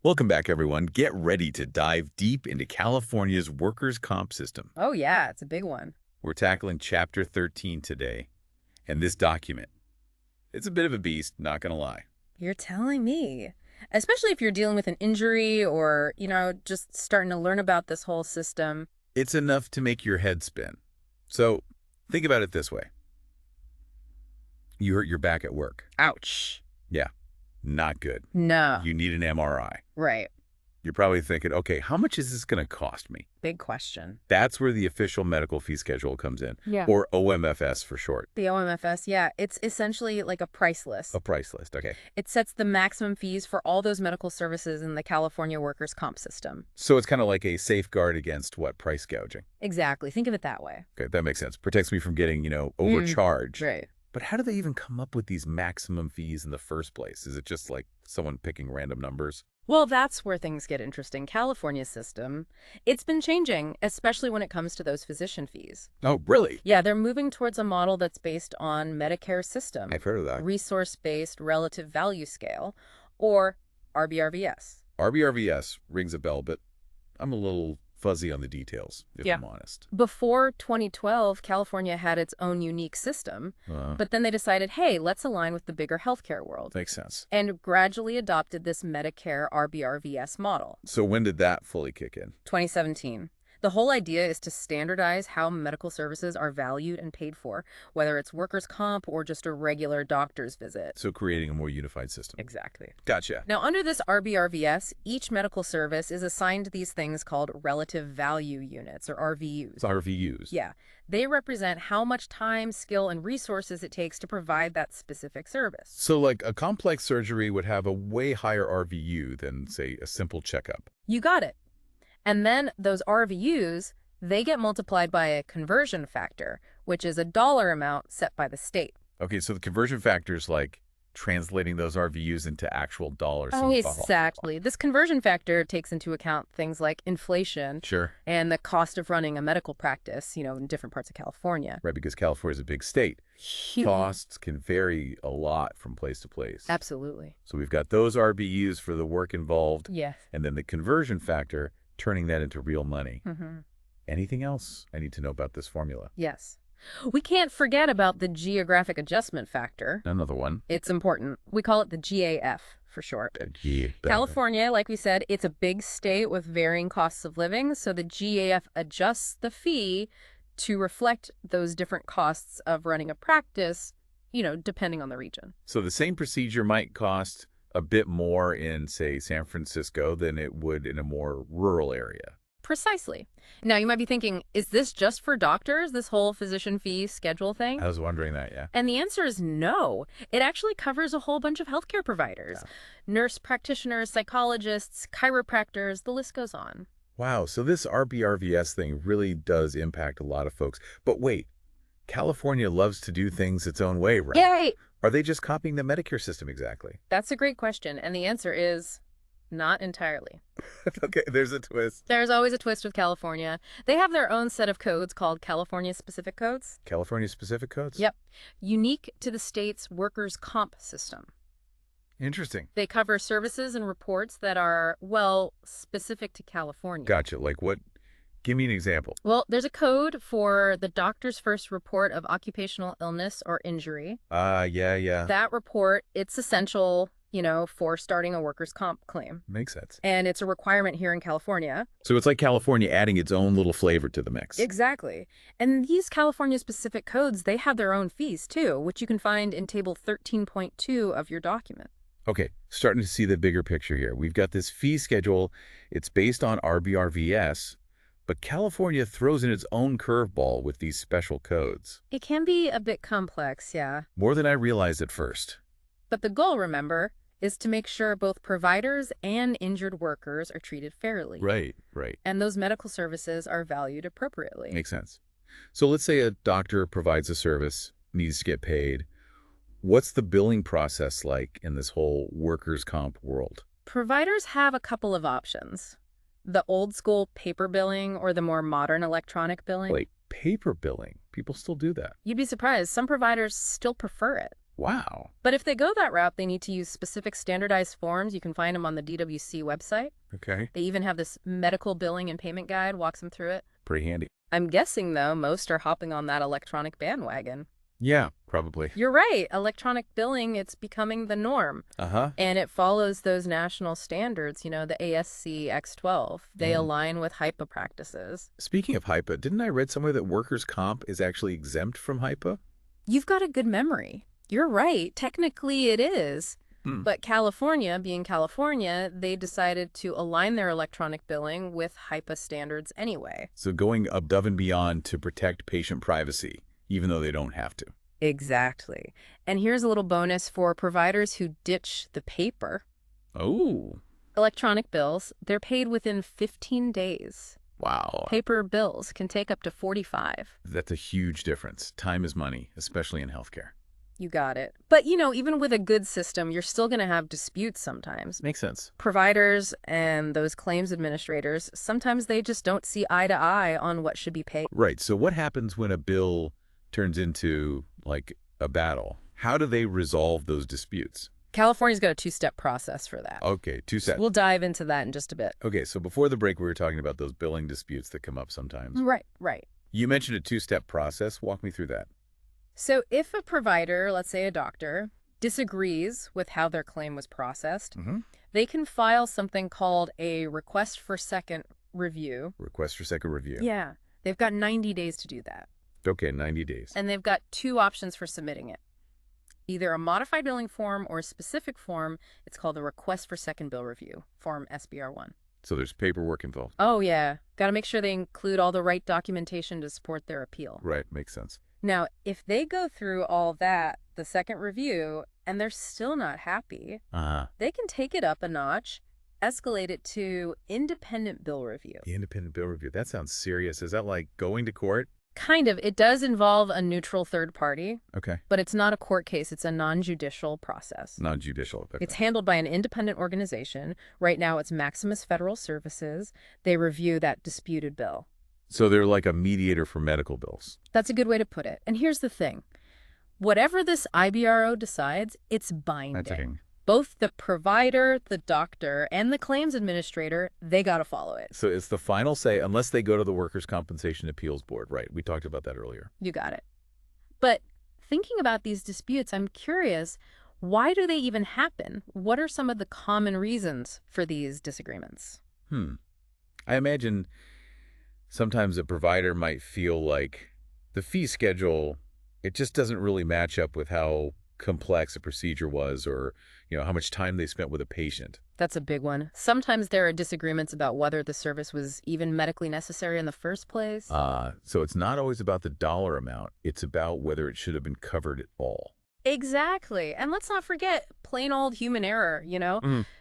Welcome back, everyone. Get ready to dive deep into California's workers' comp system. Oh, yeah, it's a big one. We're tackling Chapter 13 today, and this document, it's a bit of a beast, not gonna lie. You're telling me. Especially if you're dealing with an injury or, just starting to learn about this whole system. It's enough to make your head spin. So, think about it this way. You hurt your back at work. Ouch. Yeah, not good. No. You need an MRI. Right. You're probably thinking, okay, how much is this gonna cost me? Big question. That's where the official medical fee schedule comes in, Yeah. or OMFS for short. The OMFS, yeah, it's essentially like a price list. A price list, okay. It sets the maximum fees for all those medical services in the California workers' comp system. So it's kind of like a safeguard against what? Price gouging. Exactly. Think of it that way. Okay, that makes sense. Protects me from getting, overcharged. Right. But how do they even come up with these maximum fees in the first place? Is it just like someone picking random numbers? Well, that's where things get interesting. California's system, it's been changing, especially when it comes to those physician fees. Oh, really? Yeah, they're moving towards a model that's based on Medicare system, I've heard of that. resource-based relative value scale, or RBRVS. RBRVS rings a bell, but I'm a little fuzzy on the details, if Yeah. I'm honest. Before 2012, California had its own unique system, but then they decided, hey, let's align with the bigger healthcare world, Makes sense. and gradually adopted this Medicare RBRVS model. So when did that fully kick in? 2017. The whole idea is to standardize how medical services are valued and paid for, whether it's workers' comp or just a regular doctor's visit. So creating a more unified system. Exactly. Gotcha. Now, under this RBRVS, each medical service is assigned these things called relative value units, or RVUs. It's RVUs. Yeah. They represent how much time, skill, and resources it takes to provide that specific service. So like a complex surgery would have a way higher RVU than, say, a simple checkup. You got it. And then those RVUs, they get multiplied by a conversion factor, which is a dollar amount set by the state. Okay, so the conversion factor is like translating those RVUs into actual dollars. Oh, exactly. This conversion factor takes into account things like inflation Sure. and the cost of running a medical practice, in different parts of California. Right, because California is a big state. Huge. Costs can vary a lot from place to place. Absolutely. So we've got those RVUs for the work involved, Yes. and then the conversion factor, turning that into real money. Mm-hmm. Anything else I need to know about this formula? Yes. We can't forget about the geographic adjustment factor. Another one. It's important. We call it the GAF for short. Yeah. California, like we said, it's a big state with varying costs of living, so the GAF adjusts the fee to reflect those different costs of running a practice, depending on the region. So the same procedure might cost a bit more in, say, San Francisco than it would in a more rural area. Precisely. Now, you might be thinking, is this just for doctors, this whole physician fee schedule thing? I was wondering that, yeah. And the answer is no. It actually covers a whole bunch of healthcare providers. Yeah. Nurse practitioners, psychologists, chiropractors, the list goes on. Wow, so this RBRVS thing really does impact a lot of folks. But wait, California loves to do things its own way, right? Yay! Are they just copying the Medicare system exactly? That's a great question, and the answer is not entirely. Okay, there's a twist. There's always a twist with California. They have their own set of codes called California-specific codes. California-specific codes? Yep. Unique to the state's workers' comp system. Interesting. They cover services and reports that are, specific to California. Gotcha. Like what? Give me an example. Well, there's a code for the doctor's first report of occupational illness or injury. Yeah. That report, it's essential, for starting a workers' comp claim. Makes sense. And it's a requirement here in California. So it's like California adding its own little flavor to the mix. Exactly. And these California-specific codes, they have their own fees, too, which you can find in Table 13.2 of your document. Okay, starting to see the bigger picture here. We've got this fee schedule. It's based on RBRVS, but California throws in its own curveball with these special codes. It can be a bit complex, yeah. More than I realized at first. But the goal, remember, is to make sure both providers and injured workers are treated fairly. Right. And those medical services are valued appropriately. Makes sense. So let's say a doctor provides a service, needs to get paid. What's the billing process like in this whole workers' comp world? Providers have a couple of options. The old school paper billing or the more modern electronic billing. Like paper billing. People still do that. You'd be surprised. Some providers still prefer it. Wow. But if they go that route, they need to use specific standardized forms. You can find them on the DWC website. Okay. They even have this medical billing and payment guide, walks them through it. Pretty handy. I'm guessing, though, most are hopping on that electronic bandwagon. Yeah, probably. You're right. Electronic billing, it's becoming the norm. Uh-huh. And it follows those national standards, the ASC X12. They align with HIPAA practices. Speaking of HIPAA, didn't I read somewhere that workers' comp is actually exempt from HIPAA? You've got a good memory. You're right. Technically, it is. But California, being California, they decided to align their electronic billing with HIPAA standards anyway. So going above and beyond to protect patient privacy, even though they don't have to. Exactly. And here's a little bonus for providers who ditch the paper. Oh, Electronic bills, they're paid within 15 days. wow. Paper bills can take up to 45. That's a huge difference. Time is money, especially in healthcare. You got it. But, even with a good system, you're still going to have disputes sometimes. Makes sense. Providers and those claims administrators, sometimes they just don't see eye to eye on what should be paid. Right. So what happens when a bill turns into, like, a battle? How do they resolve those disputes? California's got a two-step process for that. Okay, two sets. We'll dive into that in just a bit. Okay, so before the break, we were talking about those billing disputes that come up sometimes. Right. You mentioned a two-step process. Walk me through that. So if a provider, let's say a doctor, disagrees with how their claim was processed, they can file something called a request for second review. Request for second review. Yeah. They've got 90 days to do that. Okay, 90 days. And they've got two options for submitting it. Either a modified billing form or a specific form. It's called the Request for Second Bill Review, Form SBR1. So there's paperwork involved. Oh, yeah. Got to make sure they include all the right documentation to support their appeal. Right, makes sense. Now, if they go through all that, the second review, and they're still not happy, they can take it up a notch, escalate it to independent bill review. The independent bill review. That sounds serious. Is that like going to court? Kind of. It does involve a neutral third party, Okay. but it's not a court case. It's a non-judicial process. Non-judicial. Okay. It's handled by an independent organization. Right now, it's Maximus Federal Services. They review that disputed bill. So they're like a mediator for medical bills. That's a good way to put it. And here's the thing. Whatever this IBRO decides, it's binding. Both the provider, the doctor, and the claims administrator, they got to follow it. So it's the final say unless they go to the Workers' Compensation Appeals Board. Right. We talked about that earlier. You got it. But thinking about these disputes, I'm curious, why do they even happen? What are some of the common reasons for these disagreements? I imagine sometimes a provider might feel like the fee schedule, it just doesn't really match up with how complex a procedure was or, how much time they spent with a patient. That's a big one. Sometimes there are disagreements about whether the service was even medically necessary in the first place. So it's not always about the dollar amount. It's about whether it should have been covered at all. Exactly. And let's not forget plain old human error,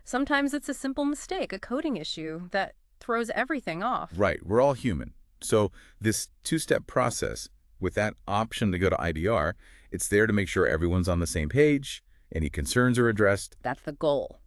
Sometimes it's a simple mistake, a coding issue that throws everything off. Right. We're all human. So this two-step process with that option to go to IDR, it's there to make sure everyone's on the same page, any concerns are addressed. That's the goal.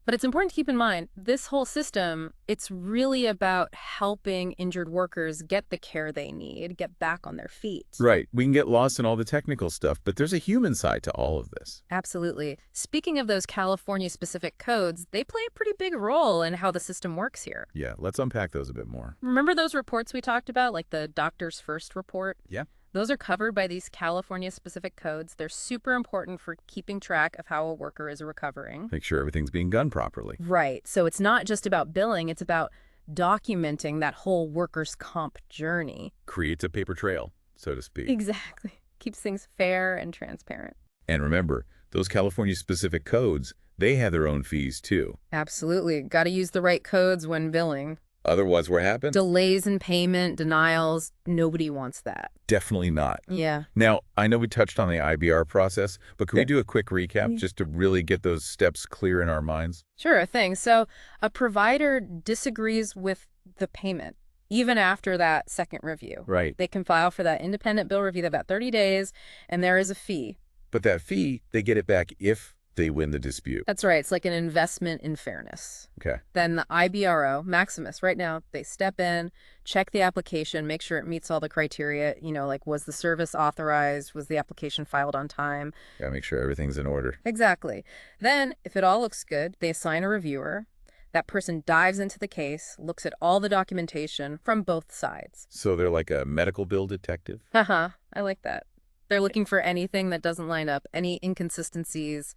But it's important to keep in mind, this whole system, it's really about helping injured workers get the care they need, get back on their feet. Right. We can get lost in all the technical stuff, but there's a human side to all of this. Absolutely. Speaking of those California-specific codes, they play a pretty big role in how the system works here. Yeah, let's unpack those a bit more. Remember those reports we talked about, like the Doctor's First report? Yeah. Those are covered by these California-specific codes. They're super important for keeping track of how a worker is recovering. Make sure everything's being done properly. Right. So it's not just about billing. It's about documenting that whole workers' comp journey. Creates a paper trail, so to speak. Exactly. Keeps things fair and transparent. And remember, those California-specific codes, they have their own fees, too. Absolutely. Got to use the right codes when billing. Otherwise, what happens? Delays in payment, denials, nobody wants that. Definitely not. Yeah. Now, I know we touched on the IBR process, but can we do a quick recap just to really get those steps clear in our minds? Sure thing. So a provider disagrees with the payment, even after that second review. Right. They can file for that independent bill review. They've got 30 days, and there is a fee. But that fee, they get it back if they win the dispute. That's right. It's like an investment in fairness. Okay. Then the IBRO, Maximus, right now, they step in, check the application, make sure it meets all the criteria, like was the service authorized, was the application filed on time? Gotta make sure everything's in order. Exactly. Then, if it all looks good, they assign a reviewer. That person dives into the case, looks at all the documentation from both sides. So they're like a medical bill detective? Haha, I like that. They're looking for anything that doesn't line up, any inconsistencies,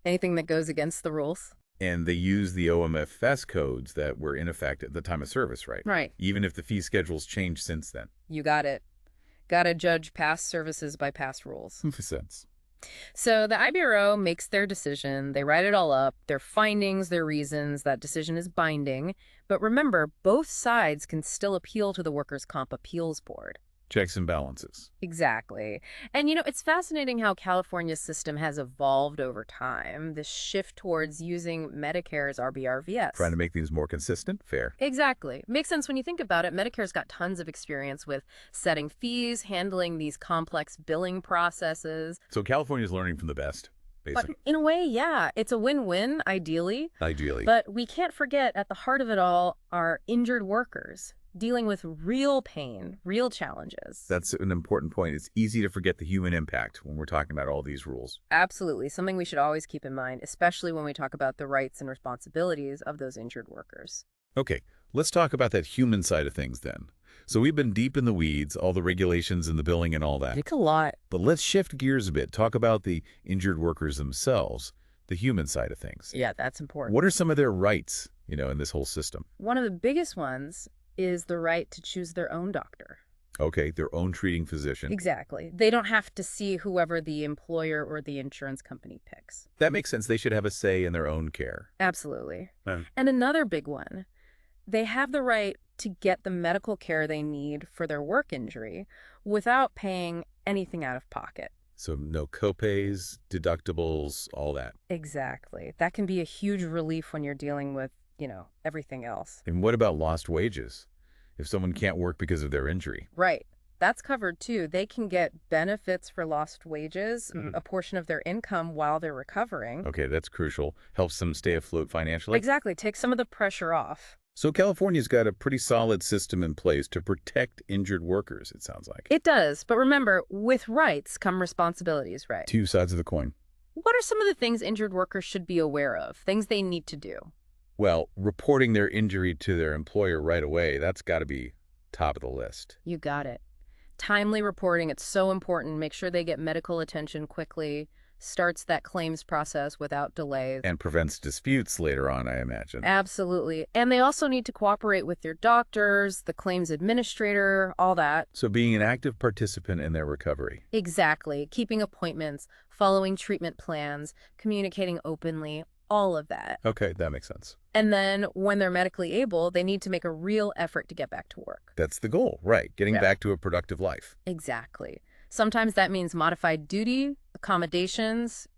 anything that goes against the rules. And they use the OMFS codes that were in effect at the time of service, right? Right. Even if the fee schedule's changed since then. You got it. Got to judge past services by past rules. Makes sense. So the IBRO makes their decision. They write it all up, their findings, their reasons. That decision is binding. But remember, both sides can still appeal to the Workers' Comp Appeals Board. Checks and balances. Exactly. And, it's fascinating how California's system has evolved over time, this shift towards using Medicare's RBRVS. Trying to make things more consistent? Fair. Exactly. Makes sense when you think about it. Medicare's got tons of experience with setting fees, handling these complex billing processes. So California's learning from the best, But basically. in a way, yeah, it's a win-win, ideally. Ideally. But we can't forget, at the heart of it all are injured workers dealing with real pain, real challenges. That's an important point. It's easy to forget the human impact when we're talking about all these rules. Absolutely. Something we should always keep in mind, especially when we talk about the rights and responsibilities of those injured workers. Okay, let's talk about that human side of things then. So we've been deep in the weeds, all the regulations and the billing and all that. It's a lot. But let's shift gears a bit, talk about the injured workers themselves, the human side of things. Yeah, that's important. What are some of their rights, in this whole system? One of the biggest ones is the right to choose their own doctor. Okay, their own treating physician. Exactly. They don't have to see whoever the employer or the insurance company picks. That makes sense. They should have a say in their own care. Absolutely. Yeah. And another big one, they have the right to get the medical care they need for their work injury without paying anything out of pocket. So no copays, deductibles, all that. Exactly. That can be a huge relief when you're dealing with, everything else. And what about lost wages? If someone can't work because of their injury? Right. That's covered too. They can get benefits for lost wages, a portion of their income while they're recovering. Okay, that's crucial. Helps them stay afloat financially. Exactly. Take some of the pressure off. So California's got a pretty solid system in place to protect injured workers, it sounds like. It does. But remember, with rights come responsibilities, right? Two sides of the coin. What are some of the things injured workers should be aware of? Things they need to do? Well, reporting their injury to their employer right away, that's got to be top of the list. You got it. Timely reporting, it's so important. Make sure they get medical attention quickly. Starts that claims process without delays. And prevents disputes later on, I imagine. Absolutely. And they also need to cooperate with their doctors, the claims administrator, all that. So being an active participant in their recovery. Exactly. Keeping appointments, following treatment plans, communicating openly, all of that. Okay, that makes sense. And then when they're medically able, they need to make a real effort to get back to work. That's the goal, right? Getting back to a productive life. Exactly. Sometimes that means modified duty, accommodations,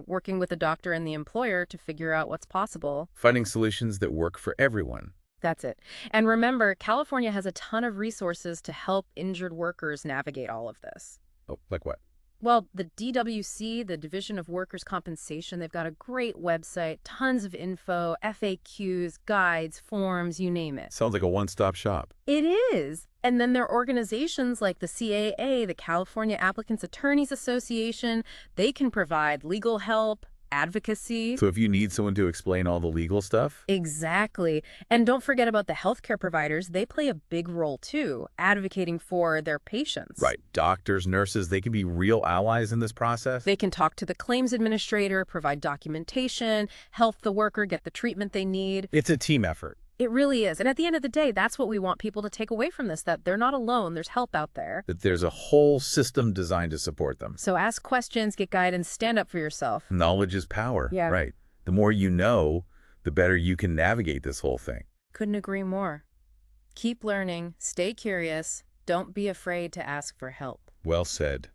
working with the doctor and the employer to figure out what's possible. Finding solutions that work for everyone. That's it. And remember, California has a ton of resources to help injured workers navigate all of this. Oh, like what? Well, the DWC, the Division of Workers' Compensation, they've got a great website, tons of info, FAQs, guides, forms, you name it. Sounds like a one-stop shop. It is. And then there are organizations like the CAA, the California Applicants Attorneys Association. They can provide legal help, advocacy. So if you need someone to explain all the legal stuff? Exactly. And don't forget about the healthcare providers. They play a big role too, advocating for their patients. Right. Doctors, nurses, they can be real allies in this process? They can talk to the claims administrator, provide documentation, help the worker get the treatment they need. It's a team effort. It really is. And at the end of the day, that's what we want people to take away from this, that they're not alone. There's help out there. That there's a whole system designed to support them. So ask questions, get guidance, stand up for yourself. Knowledge is power. Yeah. Right. The more you know, the better you can navigate this whole thing. Couldn't agree more. Keep learning, stay curious, don't be afraid to ask for help. Well said.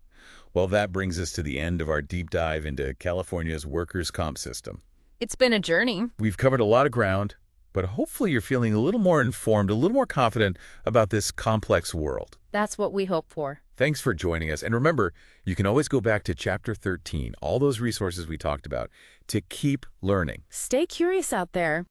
Well, that brings us to the end of our deep dive into California's workers' comp system. It's been a journey. We've covered a lot of ground, but hopefully you're feeling a little more informed, a little more confident about this complex world. That's what we hope for. Thanks for joining us. And remember, you can always go back to Chapter 13, all those resources we talked about, to keep learning. Stay curious out there.